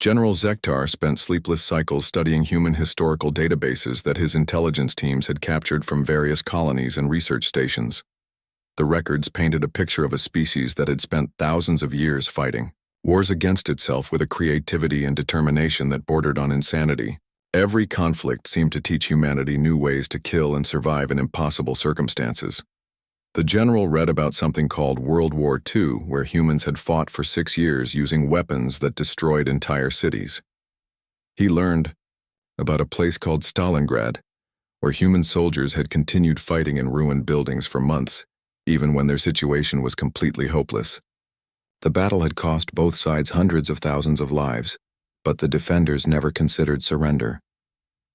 General Zektar spent sleepless cycles studying human historical databases that his intelligence teams had captured from various colonies and research stations. The records painted a picture of a species that had spent thousands of years fighting wars against itself with a creativity and determination that bordered on insanity. Every conflict seemed to teach humanity new ways to kill and survive in impossible circumstances. The general read about something called World War II, where humans had fought for 6 years using weapons that destroyed entire cities. He learned about a place called Stalingrad, where human soldiers had continued fighting in ruined buildings for months, even when their situation was completely hopeless. The battle had cost both sides hundreds of thousands of lives, but the defenders never considered surrender.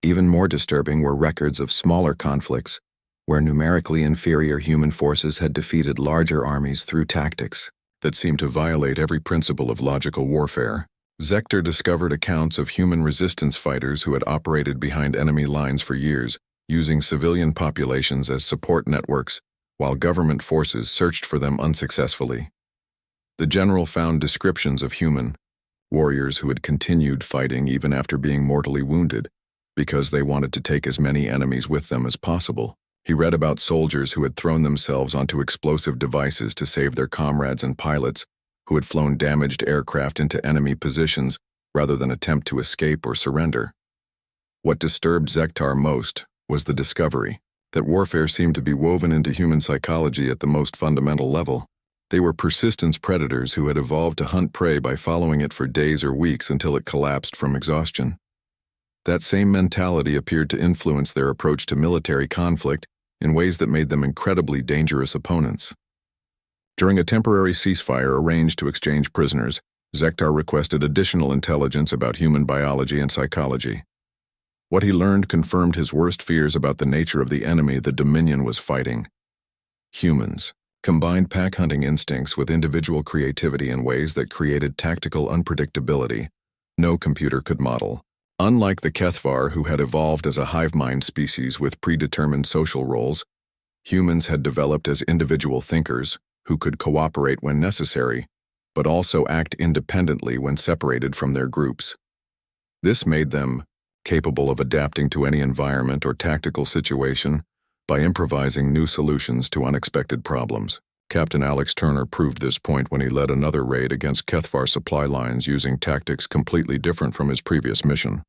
Even more disturbing were records of smaller conflicts, where numerically inferior human forces had defeated larger armies through tactics that seemed to violate every principle of logical warfare. Zektar discovered accounts of human resistance fighters who had operated behind enemy lines for years, using civilian populations as support networks, while government forces searched for them unsuccessfully. The general found descriptions of human warriors who had continued fighting even after being mortally wounded, because they wanted to take as many enemies with them as possible. He read about soldiers who had thrown themselves onto explosive devices to save their comrades and pilots, who had flown damaged aircraft into enemy positions rather than attempt to escape or surrender. What disturbed Zektar most was the discovery that warfare seemed to be woven into human psychology at the most fundamental level. They were persistence predators who had evolved to hunt prey by following it for days or weeks until it collapsed from exhaustion. That same mentality appeared to influence their approach to military conflict in ways that made them incredibly dangerous opponents. During a temporary ceasefire arranged to exchange prisoners, Zektar requested additional intelligence about human biology and psychology. What he learned confirmed his worst fears about the nature of the enemy the Dominion was fighting. Humans combined pack hunting instincts with individual creativity in ways that created tactical unpredictability no computer could model. Unlike the Kethvar, who had evolved as a hive mind species with predetermined social roles, humans had developed as individual thinkers who could cooperate when necessary, but also act independently when separated from their groups. This made them capable of adapting to any environment or tactical situation by improvising new solutions to unexpected problems. Captain Alex Turner proved this point when he led another raid against Kethvar supply lines using tactics completely different from his previous mission.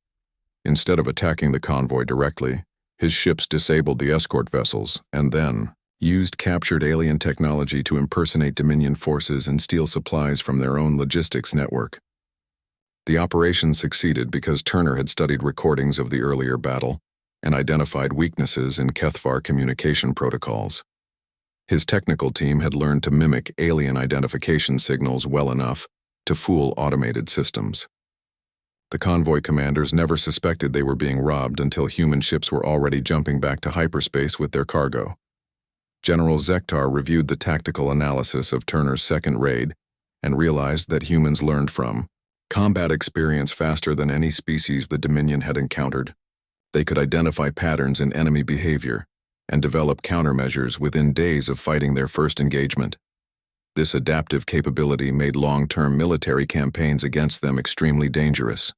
Instead of attacking the convoy directly, his ships disabled the escort vessels and then used captured alien technology to impersonate Dominion forces and steal supplies from their own logistics network. The operation succeeded because Turner had studied recordings of the earlier battle and identified weaknesses in Kethvar communication protocols. His technical team had learned to mimic alien identification signals well enough to fool automated systems. The convoy commanders never suspected they were being robbed until human ships were already jumping back to hyperspace with their cargo. General Zektar reviewed the tactical analysis of Turner's second raid and realized that humans learned from combat experience faster than any species the Dominion had encountered. They could identify patterns in enemy behavior and develop countermeasures within days of fighting their first engagement. This adaptive capability made long-term military campaigns against them extremely dangerous.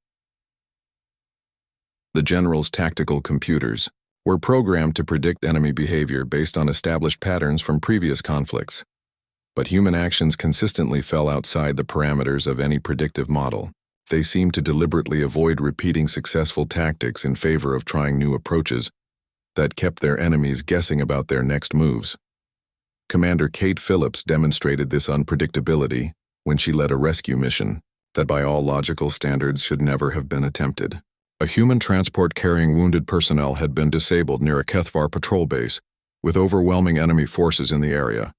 The general's tactical computers were programmed to predict enemy behavior based on established patterns from previous conflicts, but human actions consistently fell outside the parameters of any predictive model. They seemed to deliberately avoid repeating successful tactics in favor of trying new approaches that kept their enemies guessing about their next moves. Commander Kate Phillips demonstrated this unpredictability when she led a rescue mission that by all logical standards should never have been attempted. A human transport carrying wounded personnel had been disabled near a Kethvar patrol base, with overwhelming enemy forces in the area.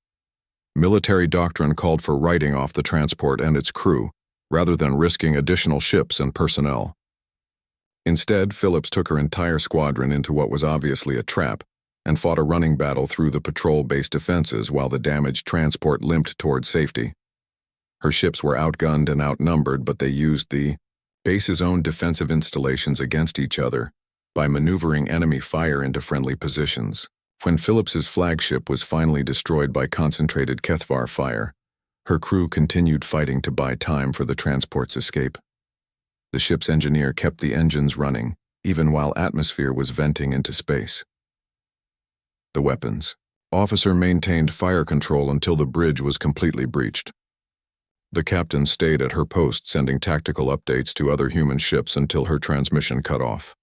Military doctrine called for writing off the transport and its crew, rather than risking additional ships and personnel. Instead, Phillips took her entire squadron into what was obviously a trap and fought a running battle through the patrol-based defenses while the damaged transport limped toward safety. Her ships were outgunned and outnumbered, but they used the base's own defensive installations against each other by maneuvering enemy fire into friendly positions. When Phillips's flagship was finally destroyed by concentrated Kethvar fire, her crew continued fighting to buy time for the transport's escape. The ship's engineer kept the engines running, even while atmosphere was venting into space. The weapons. Officer maintained fire control until the bridge was completely breached. The captain stayed at her post, sending tactical updates to other human ships until her transmission cut off.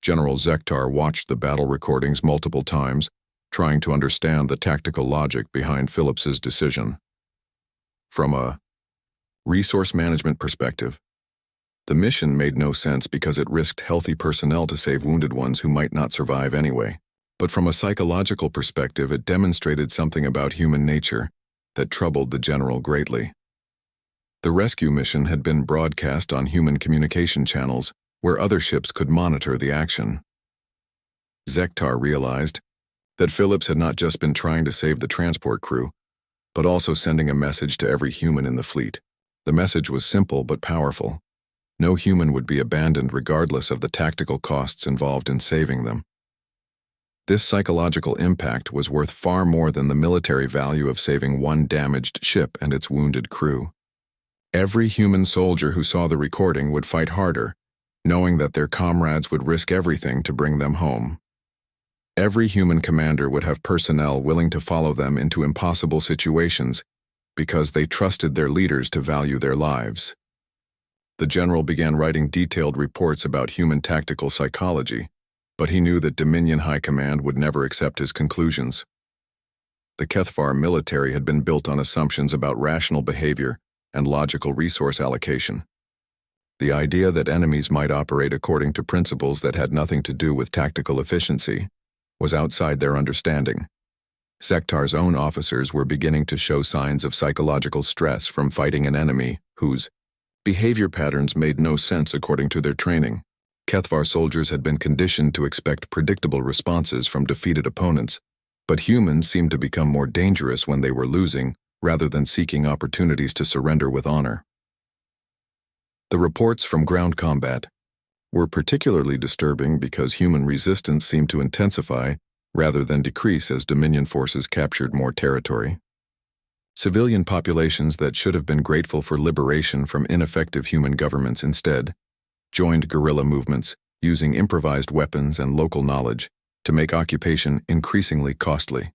General Zektar watched the battle recordings multiple times, trying to understand the tactical logic behind Phillips's decision. From a resource management perspective, the mission made no sense because it risked healthy personnel to save wounded ones who might not survive anyway. But from a psychological perspective, it demonstrated something about human nature that troubled the general greatly. The rescue mission had been broadcast on human communication channels where other ships could monitor the action. Zektar realized that Phillips had not just been trying to save the transport crew, but also sending a message to every human in the fleet. The message was simple but powerful. No human would be abandoned regardless of the tactical costs involved in saving them. This psychological impact was worth far more than the military value of saving one damaged ship and its wounded crew. Every human soldier who saw the recording would fight harder, knowing that their comrades would risk everything to bring them home. Every human commander would have personnel willing to follow them into impossible situations because they trusted their leaders to value their lives. The general began writing detailed reports about human tactical psychology, but he knew that Dominion High Command would never accept his conclusions. The Kethvar military had been built on assumptions about rational behavior and logical resource allocation. The idea that enemies might operate according to principles that had nothing to do with tactical efficiency was outside their understanding. Zektar's own officers were beginning to show signs of psychological stress from fighting an enemy whose behavior patterns made no sense according to their training. Kethvar soldiers had been conditioned to expect predictable responses from defeated opponents, but humans seemed to become more dangerous when they were losing rather than seeking opportunities to surrender with honor. The reports from ground combat were particularly disturbing because human resistance seemed to intensify rather than decrease as Dominion forces captured more territory. Civilian populations that should have been grateful for liberation from ineffective human governments instead joined guerrilla movements using improvised weapons and local knowledge to make occupation increasingly costly.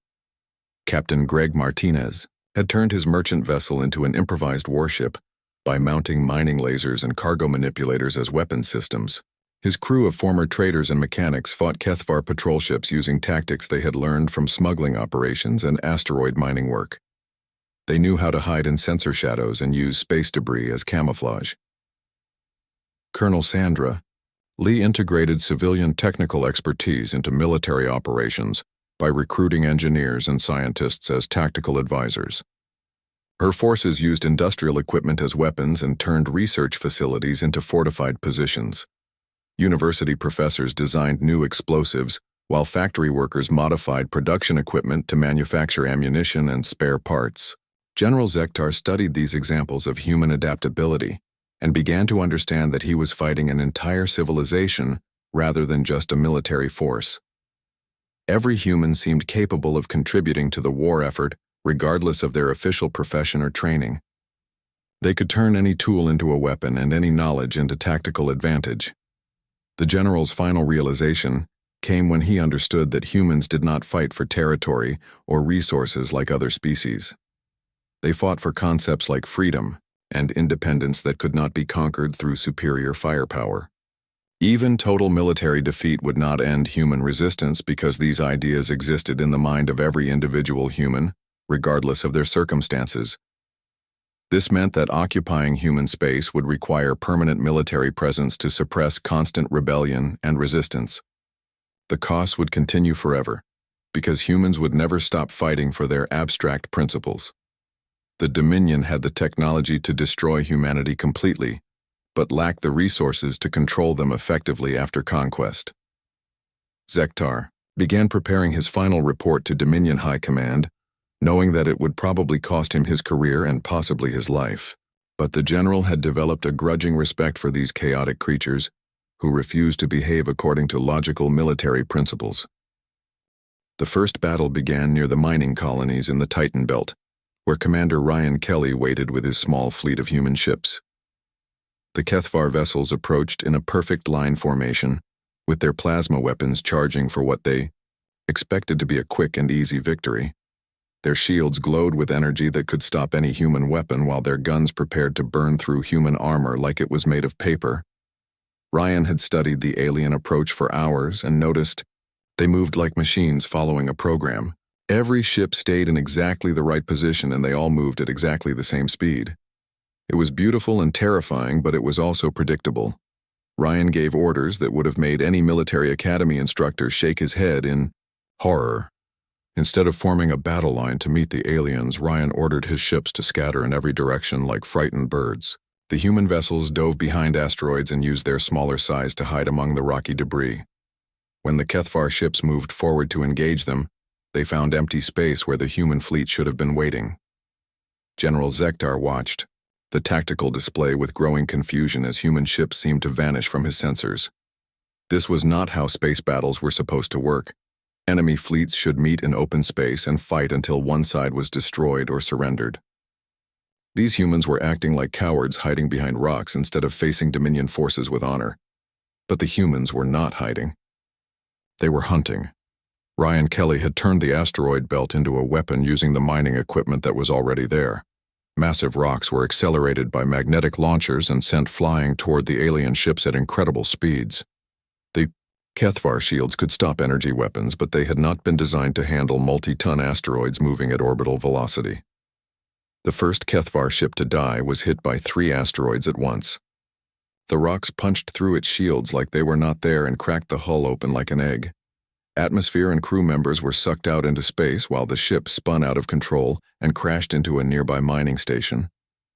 Captain Greg Martinez had turned his merchant vessel into an improvised warship by mounting mining lasers and cargo manipulators as weapon systems. His crew of former traders and mechanics fought Kethvar patrol ships using tactics they had learned from smuggling operations and asteroid mining work. They knew how to hide in sensor shadows and use space debris as camouflage. Colonel Sandra Lee integrated civilian technical expertise into military operations by recruiting engineers and scientists as tactical advisors. Her forces used industrial equipment as weapons and turned research facilities into fortified positions. University professors designed new explosives, while factory workers modified production equipment to manufacture ammunition and spare parts. General Zektar studied these examples of human adaptability and began to understand that he was fighting an entire civilization rather than just a military force. Every human seemed capable of contributing to the war effort, regardless of their official profession or training. They could turn any tool into a weapon and any knowledge into tactical advantage. The general's final realization came when he understood that humans did not fight for territory or resources like other species. They fought for concepts like freedom and independence that could not be conquered through superior firepower. Even total military defeat would not end human resistance because these ideas existed in the mind of every individual human, regardless of their circumstances. This meant that occupying human space would require permanent military presence to suppress constant rebellion and resistance. The costs would continue forever, because humans would never stop fighting for their abstract principles. The Dominion had the technology to destroy humanity completely, but lacked the resources to control them effectively after conquest. Zektar began preparing his final report to Dominion High Command, knowing that it would probably cost him his career and possibly his life. But the general had developed a grudging respect for these chaotic creatures who refused to behave according to logical military principles. The first battle began near the mining colonies in the Titan Belt, where Commander Ryan Kelly waited with his small fleet of human ships. The Kethvar vessels approached in a perfect line formation, with their plasma weapons charging for what they expected to be a quick and easy victory. Their shields glowed with energy that could stop any human weapon, while their guns prepared to burn through human armor like it was made of paper. Ryan had studied the alien approach for hours and noticed they moved like machines following a program. Every ship stayed in exactly the right position, and they all moved at exactly the same speed. It was beautiful and terrifying, but it was also predictable. Ryan gave orders that would have made any military academy instructor shake his head in horror. Instead of forming a battle line to meet the aliens, Ryan ordered his ships to scatter in every direction like frightened birds. The human vessels dove behind asteroids and used their smaller size to hide among the rocky debris. When the Kethvar ships moved forward to engage them, they found empty space where the human fleet should have been waiting. General Zektar watched the tactical display with growing confusion as human ships seemed to vanish from his sensors. This was not how space battles were supposed to work. Enemy fleets should meet in open space and fight until one side was destroyed or surrendered. These humans were acting like cowards, hiding behind rocks instead of facing Dominion forces with honor. But the humans were not hiding. They were hunting. Ryan Kelly had turned the asteroid belt into a weapon using the mining equipment that was already there. Massive rocks were accelerated by magnetic launchers and sent flying toward the alien ships at incredible speeds. The Kethvar shields could stop energy weapons, but they had not been designed to handle multi-ton asteroids moving at orbital velocity. The first Kethvar ship to die was hit by 3 asteroids at once. The rocks punched through its shields like they were not there and cracked the hull open like an egg. Atmosphere and crew members were sucked out into space while the ship spun out of control and crashed into a nearby mining station.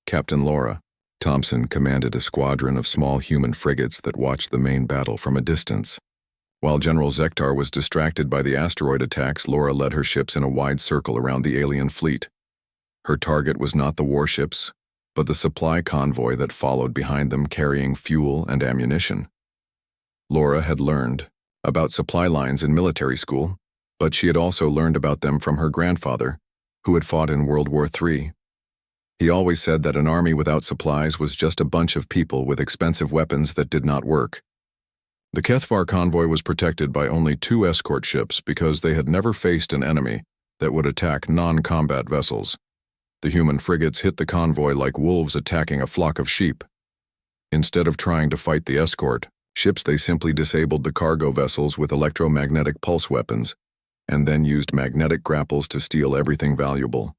Captain Laura Thompson commanded a squadron of small human frigates that watched the main battle from a distance. While General Zektar was distracted by the asteroid attacks, Laura led her ships in a wide circle around the alien fleet. Her target was not the warships, but the supply convoy that followed behind them carrying fuel and ammunition. Laura had learned about supply lines in military school, but she had also learned about them from her grandfather, who had fought in World War III. He always said that an army without supplies was just a bunch of people with expensive weapons that did not work. The Kethvar convoy was protected by only 2 escort ships because they had never faced an enemy that would attack non-combat vessels. The human frigates hit the convoy like wolves attacking a flock of sheep. Instead of trying to fight the escort ships, they simply disabled the cargo vessels with electromagnetic pulse weapons, and then used magnetic grapples to steal everything valuable.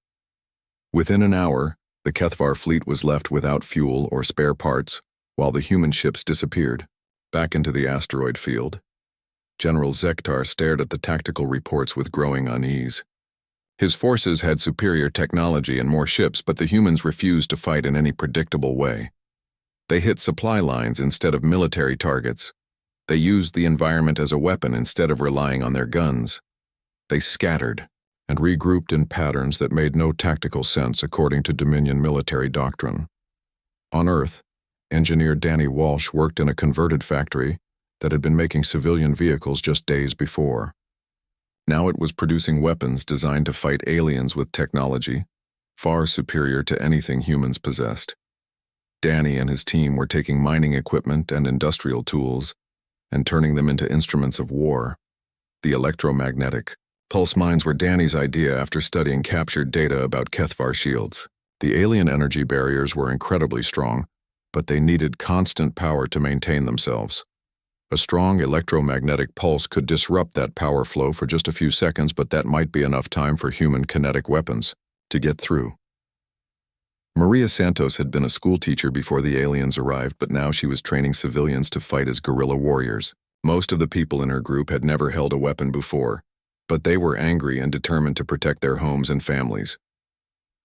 Within an hour, the Kethvar fleet was left without fuel or spare parts, while the human ships disappeared back into the asteroid field. General Zektar stared at the tactical reports with growing unease. His forces had superior technology and more ships, but the humans refused to fight in any predictable way. They hit supply lines instead of military targets. They used the environment as a weapon instead of relying on their guns. They scattered and regrouped in patterns that made no tactical sense according to Dominion military doctrine. On Earth, engineer Danny Walsh worked in a converted factory that had been making civilian vehicles just days before. Now it was producing weapons designed to fight aliens with technology far superior to anything humans possessed. Danny and his team were taking mining equipment and industrial tools and turning them into instruments of war. The electromagnetic pulse mines were Danny's idea after studying captured data about Kethvar shields. The alien energy barriers were incredibly strong, but they needed constant power to maintain themselves. A strong electromagnetic pulse could disrupt that power flow for just a few seconds, but that might be enough time for human kinetic weapons to get through. Maria Santos had been a schoolteacher before the aliens arrived, but now she was training civilians to fight as guerrilla warriors. Most of the people in her group had never held a weapon before, but they were angry and determined to protect their homes and families.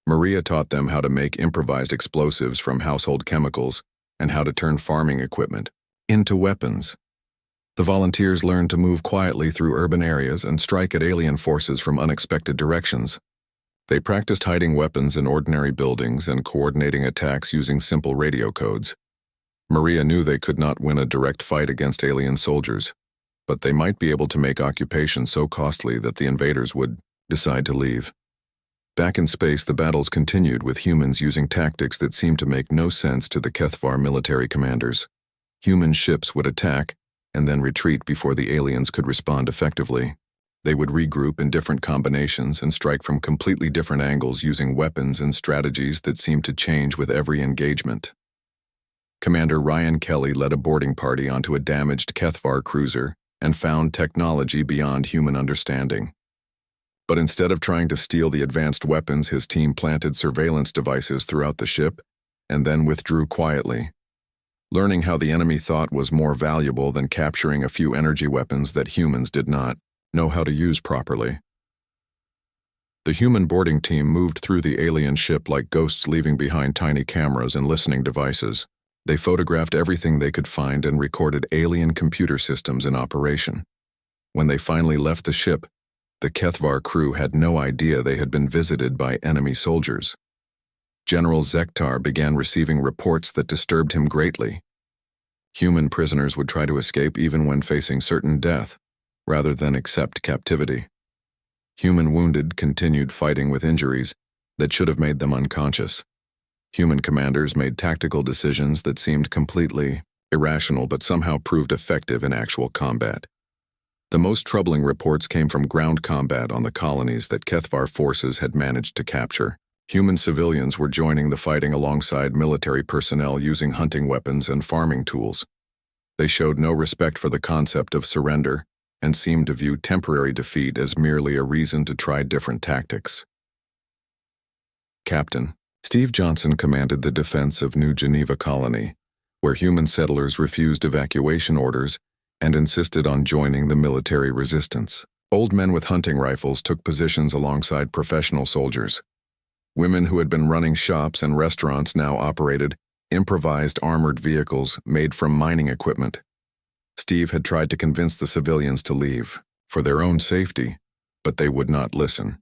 Maria taught them how to make improvised explosives from household chemicals and how to turn farming equipment into weapons. The volunteers learned to move quietly through urban areas and strike at alien forces from unexpected directions. They practiced hiding weapons in ordinary buildings and coordinating attacks using simple radio codes. Maria knew they could not win a direct fight against alien soldiers, but they might be able to make occupation so costly that the invaders would decide to leave. Back in space, the battles continued with humans using tactics that seemed to make no sense to the HFY military commanders. Human ships would attack and then retreat before the aliens could respond effectively. They would regroup in different combinations and strike from completely different angles using weapons and strategies that seemed to change with every engagement. Commander Ryan Kelly led a boarding party onto a damaged HFY cruiser and found technology beyond human understanding. But instead of trying to steal the advanced weapons, his team planted surveillance devices throughout the ship and then withdrew quietly. Learning how the enemy thought was more valuable than capturing a few energy weapons that humans did not know how to use properly. The human boarding team moved through the alien ship like ghosts, leaving behind tiny cameras and listening devices. They photographed everything they could find and recorded alien computer systems in operation. When they finally left the ship, the HFY crew had no idea they had been visited by enemy soldiers. General Zektar began receiving reports that disturbed him greatly. Human prisoners would try to escape even when facing certain death, rather than accept captivity. Human wounded continued fighting with injuries that should have made them unconscious. Human commanders made tactical decisions that seemed completely irrational but somehow proved effective in actual combat. The most troubling reports came from ground combat on the colonies that HFY forces had managed to capture. Human civilians were joining the fighting alongside military personnel using hunting weapons and farming tools. They showed no respect for the concept of surrender and seemed to view temporary defeat as merely a reason to try different tactics. Captain Steve Johnson commanded the defense of New Geneva Colony, where human settlers refused evacuation orders and insisted on joining the military resistance. Old men with hunting rifles took positions alongside professional soldiers. Women who had been running shops and restaurants now operated improvised armored vehicles made from mining equipment. Steve had tried to convince the civilians to leave, for their own safety, but they would not listen.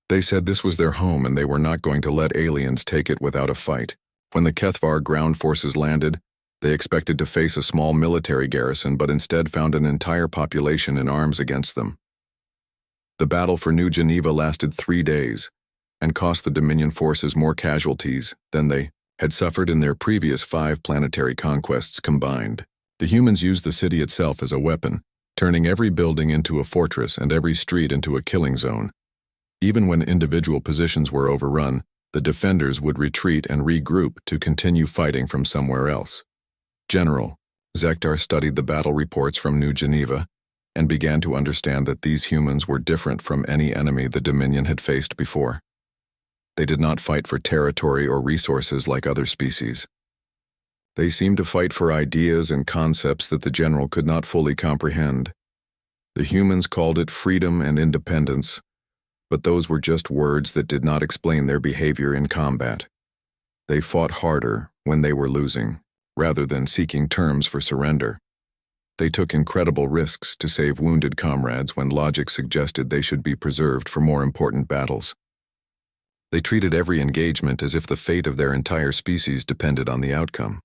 They said this was their home and they were not going to let aliens take it without a fight. When the HFY ground forces landed, they expected to face a small military garrison, but instead found an entire population in arms against them. The battle for New Geneva lasted 3 days and cost the Dominion forces more casualties than they had suffered in their previous 5 planetary conquests combined. The humans used the city itself as a weapon, turning every building into a fortress and every street into a killing zone. Even when individual positions were overrun, the defenders would retreat and regroup to continue fighting from somewhere else. General Zektar studied the battle reports from New Geneva and began to understand that these humans were different from any enemy the Dominion had faced before. They did not fight for territory or resources like other species. They seemed to fight for ideas and concepts that the general could not fully comprehend. The humans called it freedom and independence, but those were just words that did not explain their behavior in combat. They fought harder when they were losing, rather than seeking terms for surrender. They took incredible risks to save wounded comrades when logic suggested they should be preserved for more important battles. They treated every engagement as if the fate of their entire species depended on the outcome.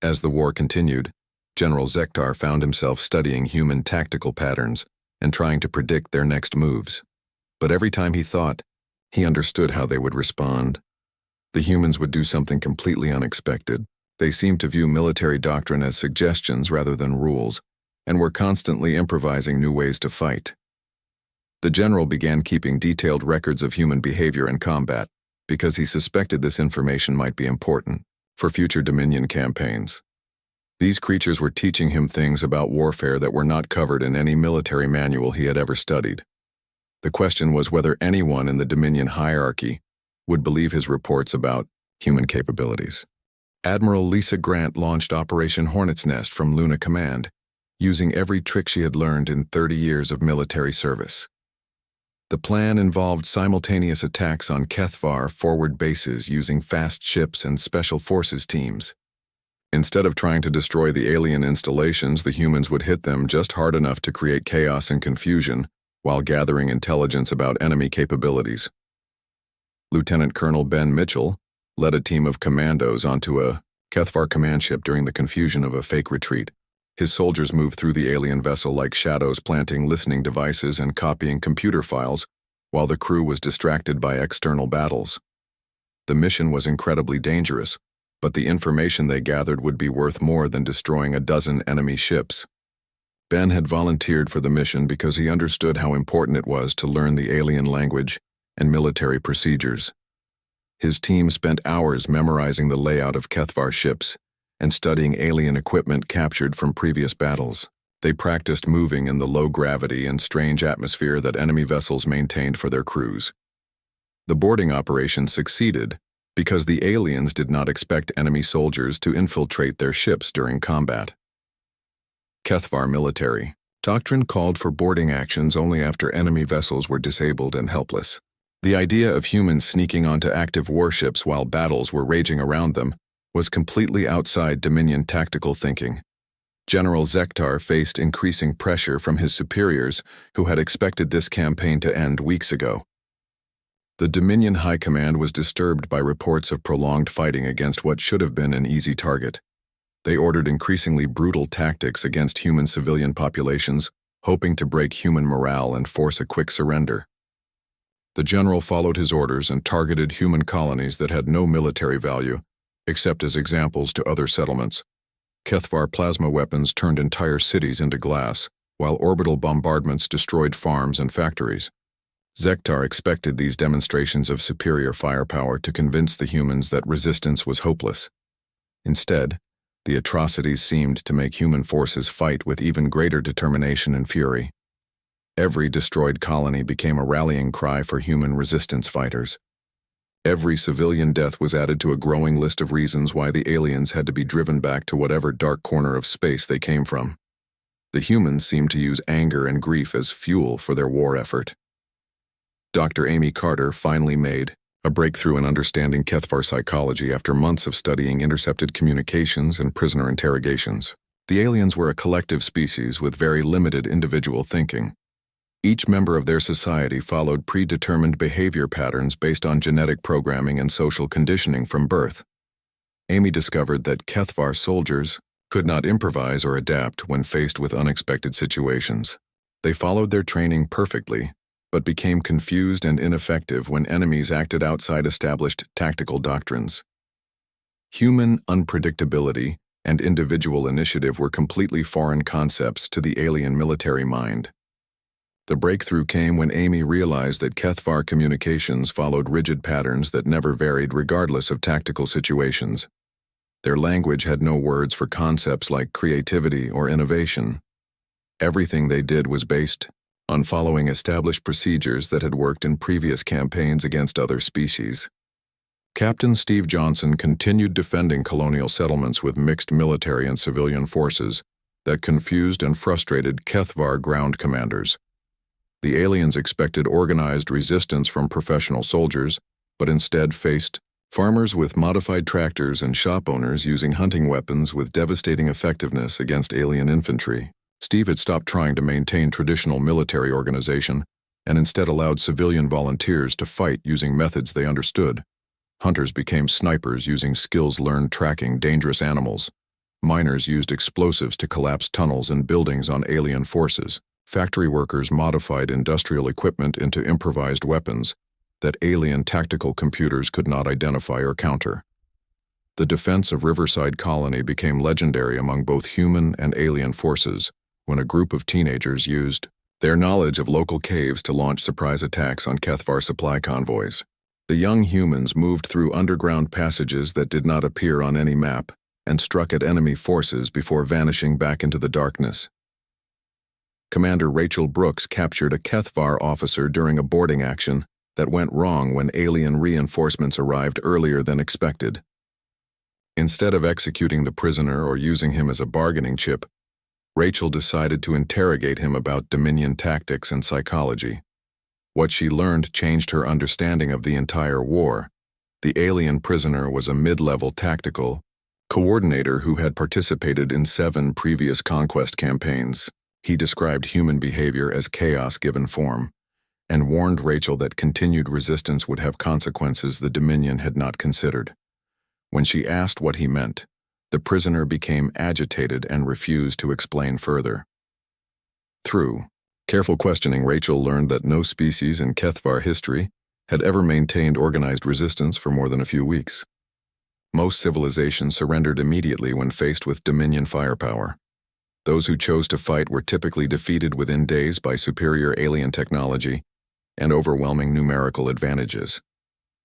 As the war continued, General Zektar found himself studying human tactical patterns and trying to predict their next moves. But every time he thought, he understood how they would respond. The humans would do something completely unexpected. They seemed to view military doctrine as suggestions rather than rules, and were constantly improvising new ways to fight. The general began keeping detailed records of human behavior in combat because he suspected this information might be important for future Dominion campaigns. These creatures were teaching him things about warfare that were not covered in any military manual he had ever studied. The question was whether anyone in the Dominion hierarchy would believe his reports about human capabilities. Admiral Lisa Grant launched Operation Hornet's Nest from Luna Command, using every trick she had learned in 30 years of military service. The plan involved simultaneous attacks on HFY forward bases using fast ships and special forces teams. Instead of trying to destroy the alien installations, the humans would hit them just hard enough to create chaos and confusion while gathering intelligence about enemy capabilities. Lieutenant Colonel Ben Mitchell led a team of commandos onto a HFY command ship during the confusion of a fake retreat. His soldiers moved through the alien vessel like shadows, planting listening devices and copying computer files, while the crew was distracted by external battles. The mission was incredibly dangerous, but the information they gathered would be worth more than destroying a dozen enemy ships. Ben had volunteered for the mission because he understood how important it was to learn the alien language and military procedures. His team spent hours memorizing the layout of Kethvar ships and studying alien equipment captured from previous battles. They practiced moving in the low gravity and strange atmosphere that enemy vessels maintained for their crews. The boarding operation succeeded because the aliens did not expect enemy soldiers to infiltrate their ships during combat. Kethvar military doctrine called for boarding actions only after enemy vessels were disabled and helpless. The idea of humans sneaking onto active warships while battles were raging around them was completely outside Dominion tactical thinking. General Zektar faced increasing pressure from his superiors who had expected this campaign to end weeks ago. The Dominion High Command was disturbed by reports of prolonged fighting against what should have been an easy target. They ordered increasingly brutal tactics against human civilian populations, hoping to break human morale and force a quick surrender. The general followed his orders and targeted human colonies that had no military value, except as examples to other settlements. Kethvar plasma weapons turned entire cities into glass, while orbital bombardments destroyed farms and factories. Zektar expected these demonstrations of superior firepower to convince the humans that resistance was hopeless. Instead, the atrocities seemed to make human forces fight with even greater determination and fury. Every destroyed colony became a rallying cry for human resistance fighters. Every civilian death was added to a growing list of reasons why the aliens had to be driven back to whatever dark corner of space they came from. The humans seemed to use anger and grief as fuel for their war effort. Dr. Amy Carter finally made a breakthrough in understanding Kethvar psychology after months of studying intercepted communications and prisoner interrogations. The aliens were a collective species with very limited individual thinking. Each member of their society followed predetermined behavior patterns based on genetic programming and social conditioning from birth. Amy discovered that Kethvar soldiers could not improvise or adapt when faced with unexpected situations. They followed their training perfectly, but became confused and ineffective when enemies acted outside established tactical doctrines. Human unpredictability and individual initiative were completely foreign concepts to the alien military mind. The breakthrough came when Amy realized that Kethvar communications followed rigid patterns that never varied regardless of tactical situations. Their language had no words for concepts like creativity or innovation. Everything they did was based on following established procedures that had worked in previous campaigns against other species. Captain Steve Johnson continued defending colonial settlements with mixed military and civilian forces that confused and frustrated Kethvar ground commanders. The aliens expected organized resistance from professional soldiers, but instead faced farmers with modified tractors and shop owners using hunting weapons with devastating effectiveness against alien infantry. Steve had stopped trying to maintain traditional military organization and instead allowed civilian volunteers to fight using methods they understood. Hunters became snipers using skills learned tracking dangerous animals. Miners used explosives to collapse tunnels and buildings on alien forces. Factory workers modified industrial equipment into improvised weapons that alien tactical computers could not identify or counter. The defense of Riverside Colony became legendary among both human and alien forces when a group of teenagers used their knowledge of local caves to launch surprise attacks on Kethvar supply convoys. The young humans moved through underground passages that did not appear on any map and struck at enemy forces before vanishing back into the darkness. Commander Rachel Brooks captured a Kethvar officer during a boarding action that went wrong when alien reinforcements arrived earlier than expected. Instead of executing the prisoner or using him as a bargaining chip, Rachel decided to interrogate him about Dominion tactics and psychology. What she learned changed her understanding of the entire war. The alien prisoner was a mid-level tactical coordinator who had participated in 7 previous conquest campaigns. He described human behavior as chaos given form, and warned Rachel that continued resistance would have consequences the Dominion had not considered. When she asked what he meant, the prisoner became agitated and refused to explain further. Through Careful questioning Rachel learned that no species in Kethvar history had ever maintained organized resistance for more than a few weeks. Most civilizations surrendered immediately when faced with Dominion firepower. Those who chose to fight were typically defeated within days by superior alien technology and overwhelming numerical advantages.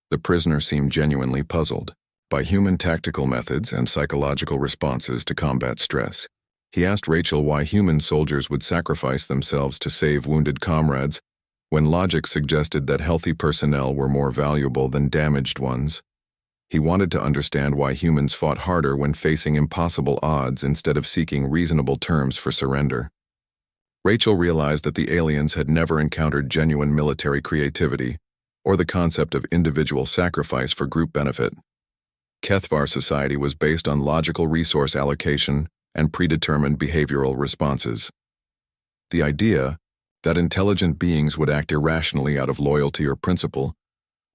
The prisoner seemed genuinely puzzled by human tactical methods and psychological responses to combat stress. He asked Rachel why human soldiers would sacrifice themselves to save wounded comrades when logic suggested that healthy personnel were more valuable than damaged ones. He wanted to understand why humans fought harder when facing impossible odds instead of seeking reasonable terms for surrender. Rachel realized that the aliens had never encountered genuine military creativity or the concept of individual sacrifice for group benefit. Kethvar society was based on logical resource allocation and predetermined behavioral responses. The idea that intelligent beings would act irrationally out of loyalty or principle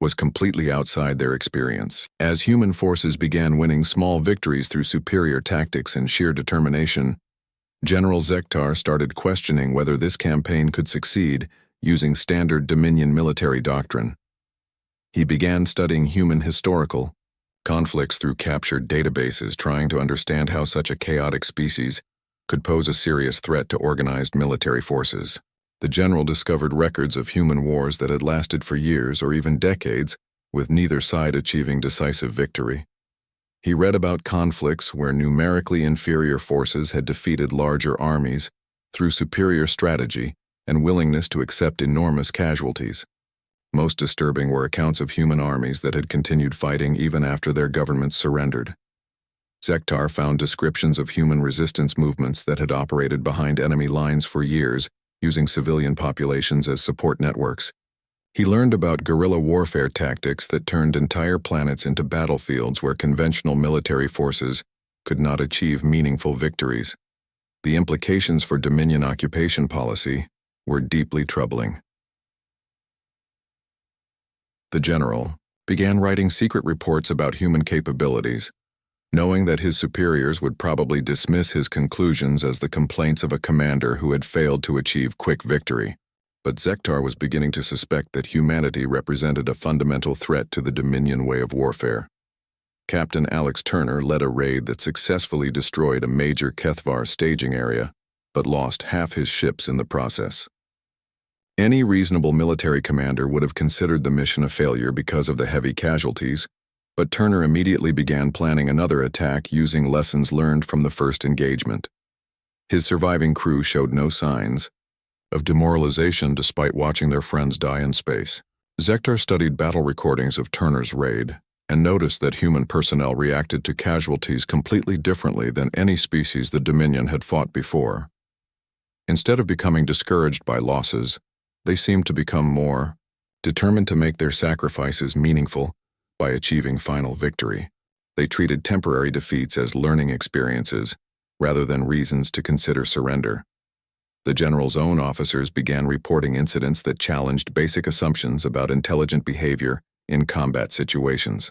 was completely outside their experience. As human forces began winning small victories through superior tactics and sheer determination, General Zektar started questioning whether this campaign could succeed using standard Dominion military doctrine. He began studying human historical conflicts through captured databases, trying to understand how such a chaotic species could pose a serious threat to organized military forces. The general discovered records of human wars that had lasted for years or even decades, with neither side achieving decisive victory. He read about conflicts where numerically inferior forces had defeated larger armies through superior strategy and willingness to accept enormous casualties. Most disturbing were accounts of human armies that had continued fighting even after their governments surrendered. Zektar found descriptions of human resistance movements that had operated behind enemy lines for years, using civilian populations as support networks. He learned about guerrilla warfare tactics that turned entire planets into battlefields where conventional military forces could not achieve meaningful victories. The implications for Dominion occupation policy were deeply troubling. The general began writing secret reports about human capabilities, knowing that his superiors would probably dismiss his conclusions as the complaints of a commander who had failed to achieve quick victory. But Zektar was beginning to suspect that humanity represented a fundamental threat to the Dominion way of warfare. Captain Alex Turner led a raid that successfully destroyed a major Kethvar staging area, but lost half his ships in the process. Any reasonable military commander would have considered the mission a failure because of the heavy casualties, but Turner immediately began planning another attack using lessons learned from the first engagement. His surviving crew showed no signs of demoralization despite watching their friends die in space. Zektar studied battle recordings of Turner's raid and noticed that human personnel reacted to casualties completely differently than any species the Dominion had fought before. Instead of becoming discouraged by losses, they seemed to become more determined to make their sacrifices meaningful by achieving final victory. They treated temporary defeats as learning experiences rather than reasons to consider surrender. The general's own officers began reporting incidents that challenged basic assumptions about intelligent behavior in combat situations.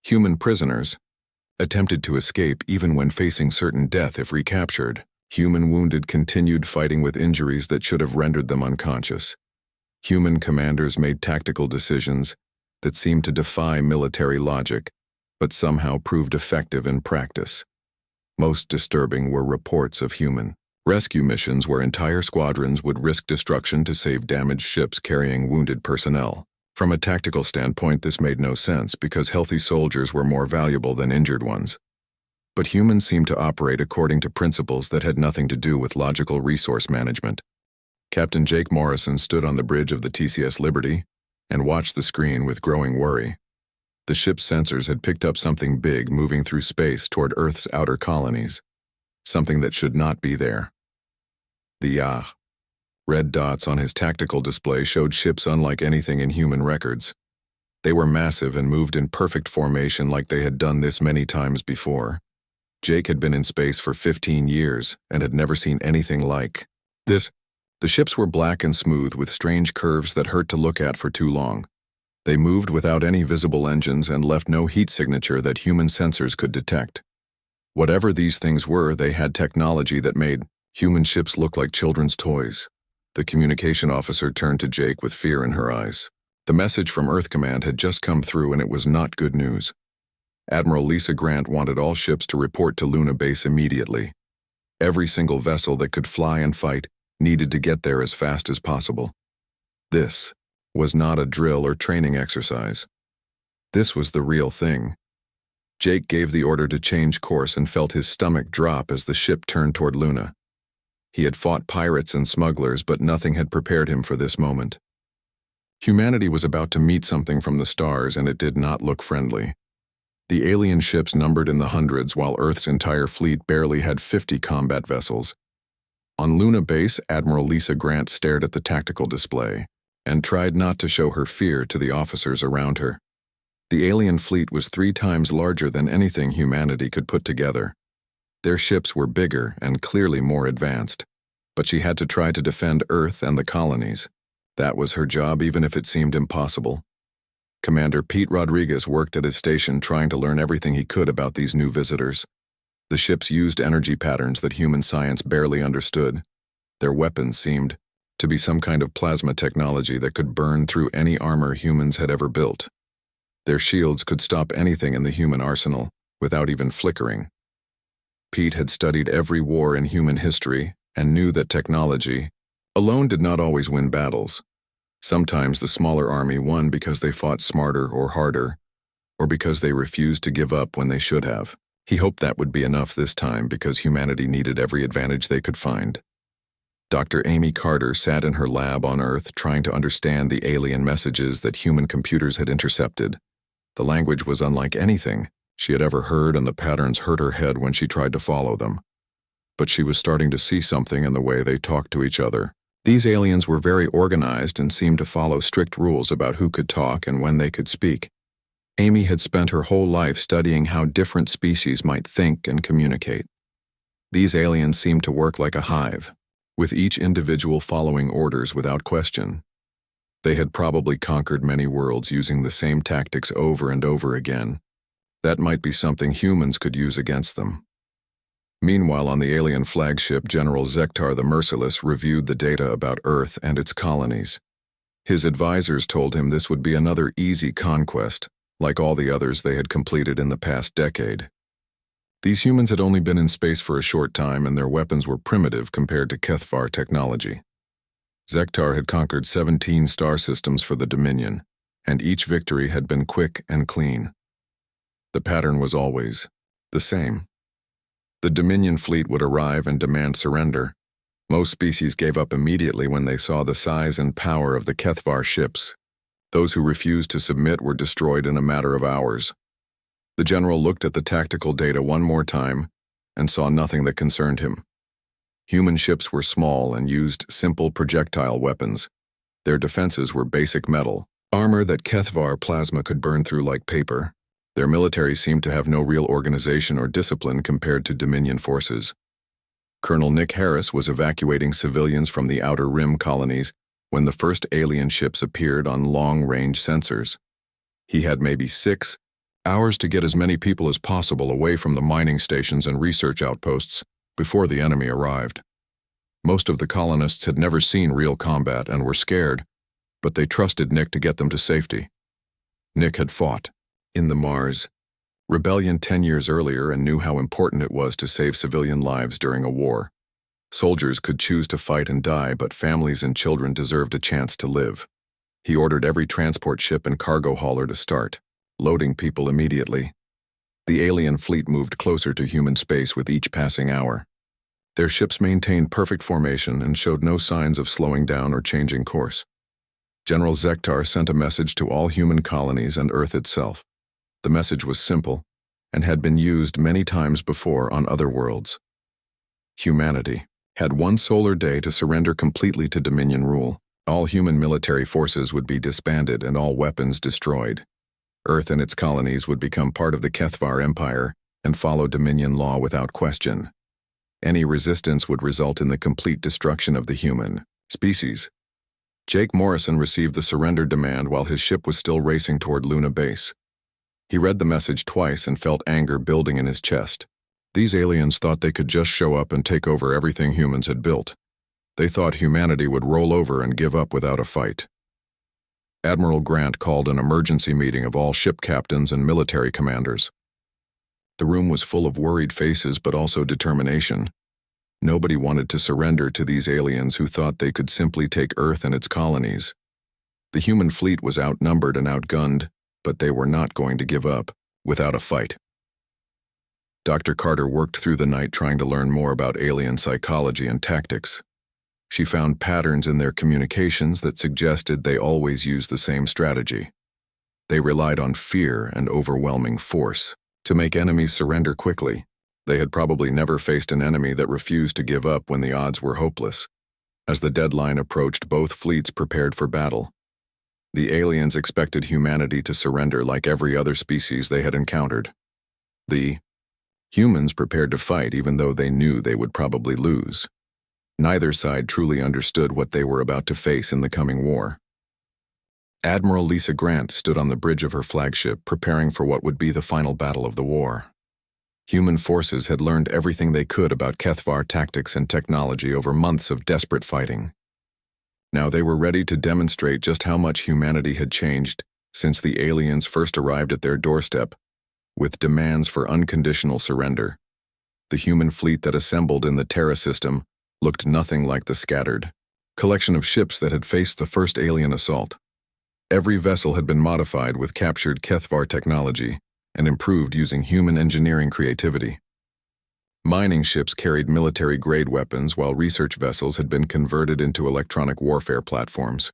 Human prisoners attempted to escape even when facing certain death if recaptured. Human wounded continued fighting with injuries that should have rendered them unconscious. Human commanders made tactical decisions that seemed to defy military logic, but somehow proved effective in practice. Most disturbing were reports of human rescue missions where entire squadrons would risk destruction to save damaged ships carrying wounded personnel. From a tactical standpoint, this made no sense because healthy soldiers were more valuable than injured ones. But humans seemed to operate according to principles that had nothing to do with logical resource management. Captain Jake Morrison stood on the bridge of the TCS Liberty and watched the screen with growing worry. The ship's sensors had picked up something big moving through space toward Earth's outer colonies, something that should not be there. The red dots on his tactical display showed ships unlike anything in human records. They were massive and moved in perfect formation like they had done this many times before. Jake had been in space for 15 years and had never seen anything like this. The ships were black and smooth with strange curves that hurt to look at for too long. They moved without any visible engines and left no heat signature that human sensors could detect. Whatever these things were, they had technology that made Human ships look like children's toys. The communication officer turned to Jake with fear in her eyes. The message from Earth Command had just come through and it was not good news. Admiral Lisa Grant wanted all ships to report to Luna Base immediately. Every single vessel that could fly and fight needed to get there as fast as possible. This was not a drill or training exercise. This was the real thing. Jake gave the order to change course and felt his stomach drop as the ship turned toward Luna. He had fought pirates and smugglers, but nothing had prepared him for this moment. Humanity was about to meet something from the stars, and it did not look friendly. The alien ships numbered in the hundreds, while Earth's entire fleet barely had 50 combat vessels. On Luna Base, Admiral Lisa Grant stared at the tactical display and tried not to show her fear to the officers around her. The alien fleet was 3 times larger than anything humanity could put together. Their ships were bigger and clearly more advanced, but she had to try to defend Earth and the colonies. That was her job, even if it seemed impossible. Commander Pete Rodriguez worked at his station trying to learn everything he could about these new visitors. The ships used energy patterns that human science barely understood. Their weapons seemed to be some kind of plasma technology that could burn through any armor humans had ever built. Their shields could stop anything in the human arsenal without even flickering. Pete had studied every war in human history and knew that technology alone did not always win battles. Sometimes the smaller army won because they fought smarter or harder, or because they refused to give up when they should have. He hoped that would be enough this time because humanity needed every advantage they could find. Dr. Amy Carter sat in her lab on Earth trying to understand the alien messages that human computers had intercepted. The language was unlike anything she had ever heard, and the patterns hurt her head when she tried to follow them. But she was starting to see something in the way they talked to each other. These aliens were very organized and seemed to follow strict rules about who could talk and when they could speak. Amy had spent her whole life studying how different species might think and communicate. These aliens seemed to work like a hive, with each individual following orders without question. They had probably conquered many worlds using the same tactics over and over again. That might be something humans could use against them. Meanwhile, on the alien flagship, General Zektar the Merciless reviewed the data about Earth and its colonies. His advisors told him this would be another easy conquest, like all the others they had completed in the past decade. These humans had only been in space for a short time, and their weapons were primitive compared to Kethvar technology. Zektar had conquered 17 star systems for the Dominion, and each victory had been quick and clean. The pattern was always the same. The Dominion fleet would arrive and demand surrender. Most species gave up immediately when they saw the size and power of the Kethvar ships. Those who refused to submit were destroyed in a matter of hours. The general looked at the tactical data one more time and saw nothing that concerned him. Human ships were small and used simple projectile weapons. Their defenses were basic metal, armor that Kethvar plasma could burn through like paper. Their military seemed to have no real organization or discipline compared to Dominion forces. Colonel Nick Harris was evacuating civilians from the Outer Rim colonies when the first alien ships appeared on long-range sensors. He had maybe 6 hours to get as many people as possible away from the mining stations and research outposts before the enemy arrived. Most of the colonists had never seen real combat and were scared, but they trusted Nick to get them to safety. Nick had fought in the Mars Rebellion 10 years earlier and knew how important it was to save civilian lives during a war. Soldiers could choose to fight and die, but families and children deserved a chance to live. He ordered every transport ship and cargo hauler to start loading people immediately. The alien fleet moved closer to human space with each passing hour. Their ships maintained perfect formation and showed no signs of slowing down or changing course. General Zektar sent a message to all human colonies and Earth itself. The message was simple and had been used many times before on other worlds. Humanity had 1 solar day to surrender completely to Dominion rule. All human military forces would be disbanded and all weapons destroyed. Earth and its colonies would become part of the Kethvar Empire and follow Dominion law without question. Any resistance would result in the complete destruction of the human species. Jake Morrison received the surrender demand while his ship was still racing toward Luna Base. He read the message twice and felt anger building in his chest. These aliens thought they could just show up and take over everything humans had built. They thought humanity would roll over and give up without a fight. Admiral Grant called an emergency meeting of all ship captains and military commanders. The room was full of worried faces but also determination. Nobody wanted to surrender to these aliens who thought they could simply take Earth and its colonies. The human fleet was outnumbered and outgunned, but they were not going to give up without a fight. Dr. Carter worked through the night trying to learn more about alien psychology and tactics. She found patterns in their communications that suggested they always used the same strategy. They relied on fear and overwhelming force to make enemies surrender quickly. They had probably never faced an enemy that refused to give up when the odds were hopeless. As the deadline approached, both fleets prepared for battle. The aliens expected humanity to surrender like every other species they had encountered. The humans prepared to fight even though they knew they would probably lose. Neither side truly understood what they were about to face in the coming war. Admiral Lisa Grant stood on the bridge of her flagship, preparing for what would be the final battle of the war. Human forces had learned everything they could about Kethvar tactics and technology over months of desperate fighting. Now they were ready to demonstrate just how much humanity had changed since the aliens first arrived at their doorstep, with demands for unconditional surrender. The human fleet that assembled in the Terra system looked nothing like the scattered collection of ships that had faced the first alien assault. Every vessel had been modified with captured Kethvar technology and improved using human engineering creativity. Mining ships carried military-grade weapons, while research vessels had been converted into electronic warfare platforms.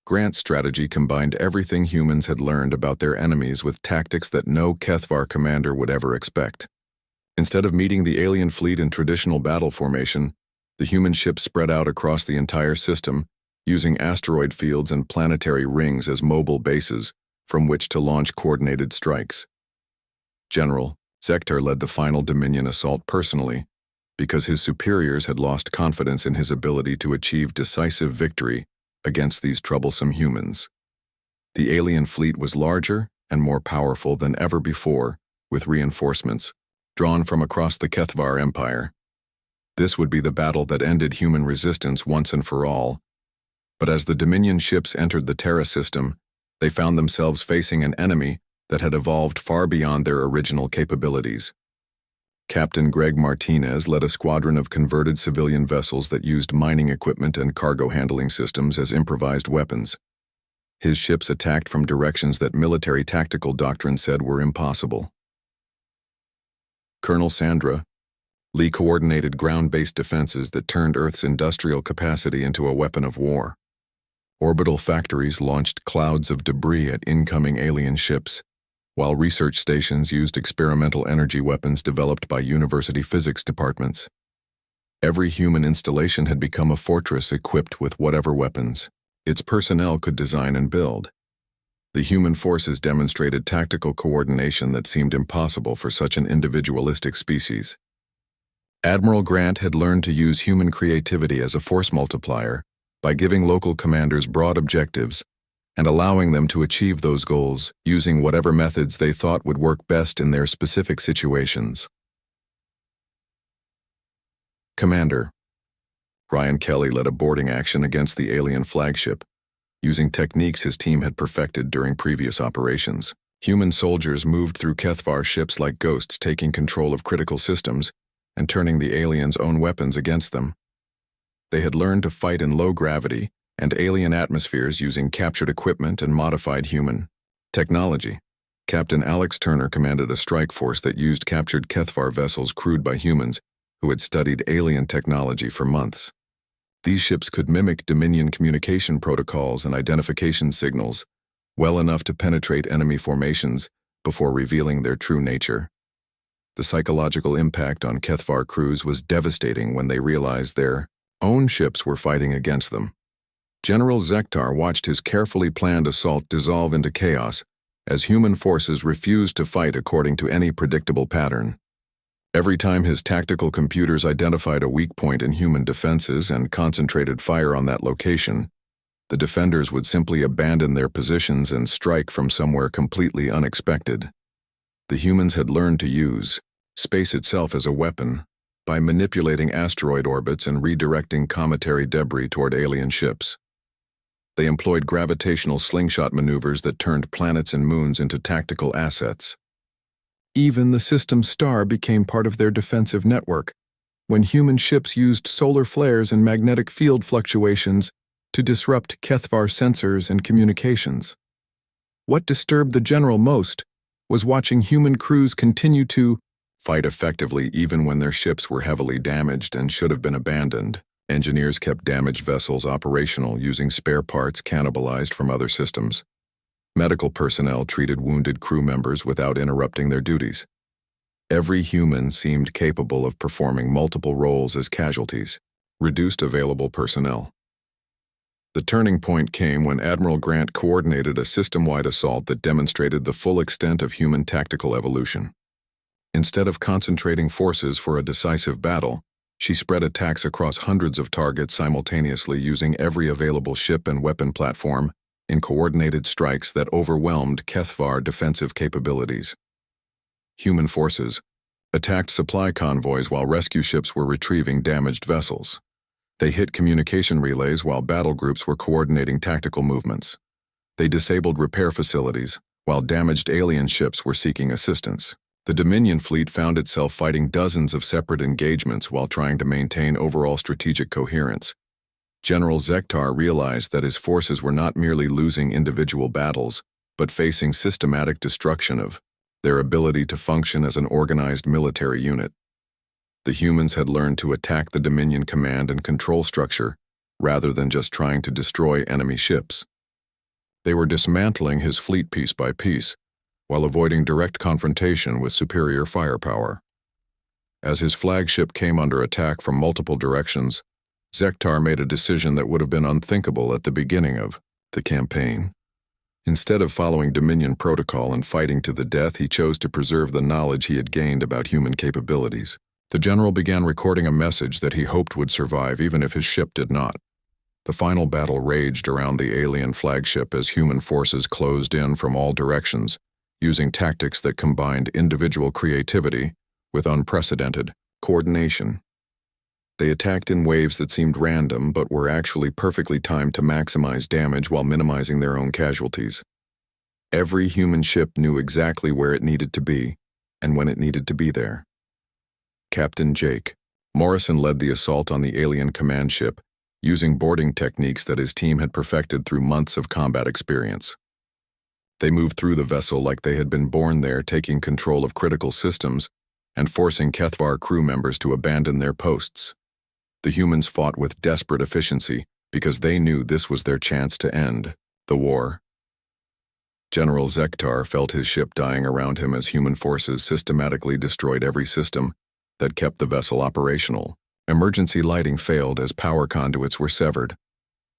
Grant's strategy combined everything humans had learned about their enemies with tactics that no Kethvar commander would ever expect. Instead of meeting the alien fleet in traditional battle formation, the human ships spread out across the entire system, using asteroid fields and planetary rings as mobile bases from which to launch coordinated strikes. General Zector led the final Dominion assault personally, because his superiors had lost confidence in his ability to achieve decisive victory against these troublesome humans. The alien fleet was larger and more powerful than ever before, with reinforcements drawn from across the Kethvar Empire. This would be the battle that ended human resistance once and for all. But as the Dominion ships entered the Terra system, they found themselves facing an enemy that had evolved far beyond their original capabilities. Captain Greg Martinez led a squadron of converted civilian vessels that used mining equipment and cargo handling systems as improvised weapons. His ships attacked from directions that military tactical doctrine said were impossible. Colonel Sandra Lee coordinated ground-based defenses that turned Earth's industrial capacity into a weapon of war. Orbital factories launched clouds of debris at incoming alien ships, while research stations used experimental energy weapons developed by university physics departments. Every human installation had become a fortress equipped with whatever weapons its personnel could design and build. The human forces demonstrated tactical coordination that seemed impossible for such an individualistic species. Admiral Grant had learned to use human creativity as a force multiplier by giving local commanders broad objectives and allowing them to achieve those goals using whatever methods they thought would work best in their specific situations. Commander Ryan Kelly led a boarding action against the alien flagship, using techniques his team had perfected during previous operations. Human soldiers moved through Kethvar ships like ghosts, taking control of critical systems and turning the aliens' own weapons against them. They had learned to fight in low gravity and alien atmospheres using captured equipment and modified human technology. Captain Alex Turner commanded a strike force that used captured Kethvar vessels crewed by humans who had studied alien technology for months. These ships could mimic Dominion communication protocols and identification signals well enough to penetrate enemy formations before revealing their true nature. The psychological impact on Kethvar crews was devastating when they realized their own ships were fighting against them. General Zector watched his carefully planned assault dissolve into chaos as human forces refused to fight according to any predictable pattern. Every time his tactical computers identified a weak point in human defenses and concentrated fire on that location, the defenders would simply abandon their positions and strike from somewhere completely unexpected. The humans had learned to use space itself as a weapon by manipulating asteroid orbits and redirecting cometary debris toward alien ships. They employed gravitational slingshot maneuvers that turned planets and moons into tactical assets. Even the system's star became part of their defensive network, when human ships used solar flares and magnetic field fluctuations to disrupt HFY sensors and communications. What disturbed the general most was watching human crews continue to fight effectively even when their ships were heavily damaged and should have been abandoned. Engineers kept damaged vessels operational using spare parts cannibalized from other systems. Medical personnel treated wounded crew members without interrupting their duties. Every human seemed capable of performing multiple roles as casualties. Reduced available personnel. The turning point came when Admiral Grant coordinated a system-wide assault that demonstrated the full extent of human tactical evolution. Instead of concentrating forces for a decisive battle, she spread attacks across hundreds of targets simultaneously using every available ship and weapon platform in coordinated strikes that overwhelmed HFY defensive capabilities. Human forces attacked supply convoys while rescue ships were retrieving damaged vessels. They hit communication relays while battle groups were coordinating tactical movements. They disabled repair facilities while damaged alien ships were seeking assistance. The Dominion fleet found itself fighting dozens of separate engagements while trying to maintain overall strategic coherence. General Zektar realized that his forces were not merely losing individual battles, but facing systematic destruction of their ability to function as an organized military unit. The humans had learned to attack the Dominion command and control structure rather than just trying to destroy enemy ships. They were dismantling his fleet piece by piece, while avoiding direct confrontation with superior firepower. As his flagship came under attack from multiple directions, Zektar made a decision that would have been unthinkable at the beginning of the campaign. Instead of following Dominion protocol and fighting to the death, he chose to preserve the knowledge he had gained about human capabilities. The general began recording a message that he hoped would survive even if his ship did not. The final battle raged around the alien flagship as human forces closed in from all directions, using tactics that combined individual creativity with unprecedented coordination. They attacked in waves that seemed random but were actually perfectly timed to maximize damage while minimizing their own casualties. Every human ship knew exactly where it needed to be and when it needed to be there. Captain Jake Morrison led the assault on the alien command ship, using boarding techniques that his team had perfected through months of combat experience. They moved through the vessel like they had been born there, taking control of critical systems and forcing HFY crew members to abandon their posts. The humans fought with desperate efficiency because they knew this was their chance to end the war. General Zektar felt his ship dying around him as human forces systematically destroyed every system that kept the vessel operational. Emergency lighting failed as power conduits were severed.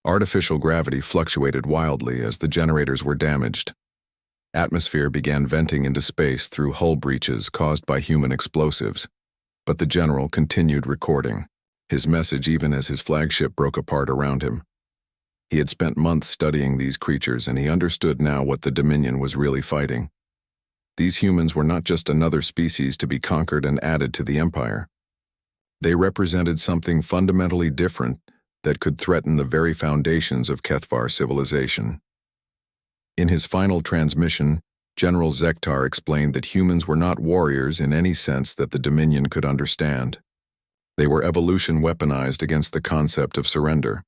Artificial gravity fluctuated wildly as the generators were damaged. Atmosphere began venting into space through hull breaches caused by human explosives, but the general continued recording his message even as his flagship broke apart around him. He had spent months studying these creatures, and he understood now what the Dominion was really fighting. These humans were not just another species to be conquered and added to the Empire. They represented something fundamentally different that could threaten the very foundations of HFY civilization. In his final transmission, General Zektar explained that humans were not warriors in any sense that the Dominion could understand. They were evolution weaponized against the concept of surrender.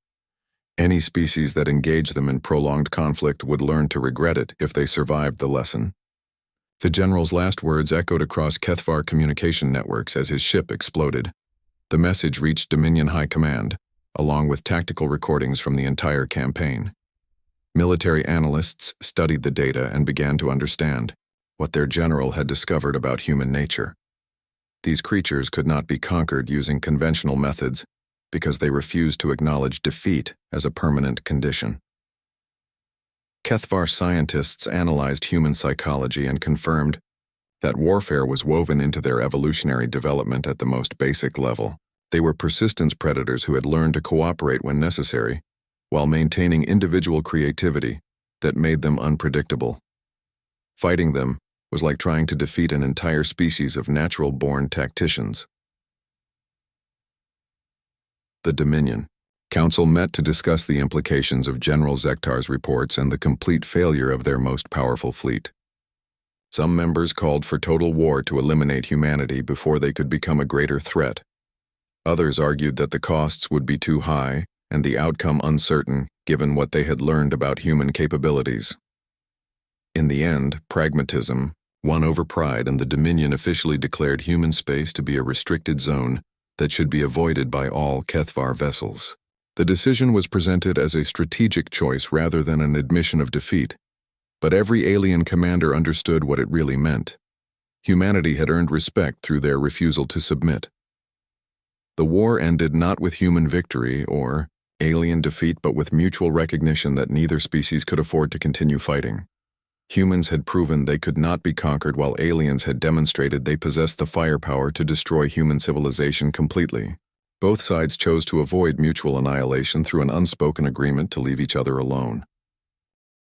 Any species that engaged them in prolonged conflict would learn to regret it if they survived the lesson. The general's last words echoed across HFY communication networks as his ship exploded. The message reached Dominion High Command, along with tactical recordings from the entire campaign. Military analysts studied the data and began to understand what their general had discovered about human nature. These creatures could not be conquered using conventional methods because they refused to acknowledge defeat as a permanent condition. HFY scientists analyzed human psychology and confirmed that warfare was woven into their evolutionary development at the most basic level. They were persistence predators who had learned to cooperate when necessary, while maintaining individual creativity that made them unpredictable. Fighting them was like trying to defeat an entire species of natural-born tacticians. The Dominion. Council met to discuss the implications of General Zektar's reports and the complete failure of their most powerful fleet. Some members called for total war to eliminate humanity before they could become a greater threat. Others argued that the costs would be too high and the outcome uncertain given what they had learned about human capabilities. In the end, pragmatism won over pride, and the Dominion officially declared human space to be a restricted zone that should be avoided by all Kethvar vessels. The decision was presented as a strategic choice rather than an admission of defeat, but every alien commander understood what it really meant. Humanity had earned respect through their refusal to submit. The war ended not with human victory or alien defeat, but with mutual recognition that neither species could afford to continue fighting. Humans had proven they could not be conquered, while aliens had demonstrated they possessed the firepower to destroy human civilization completely. Both sides chose to avoid mutual annihilation through an unspoken agreement to leave each other alone.